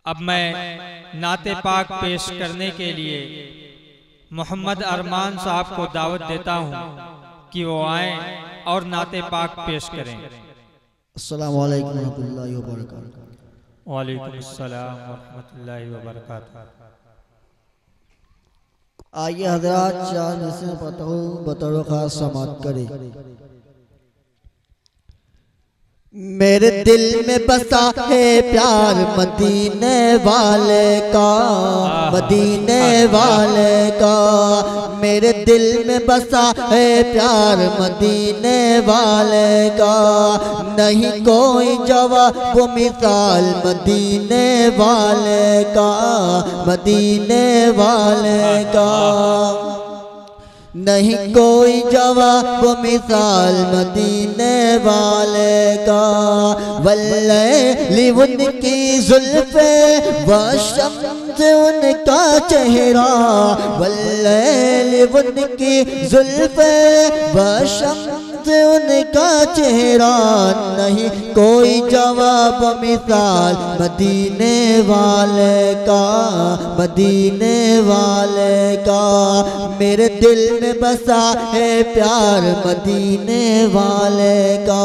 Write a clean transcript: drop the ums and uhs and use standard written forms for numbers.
अब मैं नाते पाक पेश करने के लिए मोहम्मद अरमान साहब को दावत देता हूं कि वो आए और नाते पाक पेश करें। अस्सलामु अलैकुम रहमतुल्लाहि व बरकातहू। वालेकुम अस्सलाम व रहमतुल्लाहि व बरकातहू। आइए हजरात चार जिसमें पता हो बतौर खास समात करे। मेरे दिल में बसा है प्यार मदीने वाले का, मदीने वाले का। मेरे दिल में बसा है प्यार मदीने वाले का। नहीं कोई जवाब वो मिसाल मदीने वाले का, मदीने वाले का। नहीं कोई जवाब मिसाल मदीने वाले का। वल्लैली उनकी जुल्फे व शम्स उनका चेहरा, वल्लैली उनकी जुल्फे व शम्स उनका चेहरा। नहीं कोई जवाब मिसाल मदीने वाले का, मदीने वाले का। मेरे दिल में बसा है प्यार मदीने वाले का।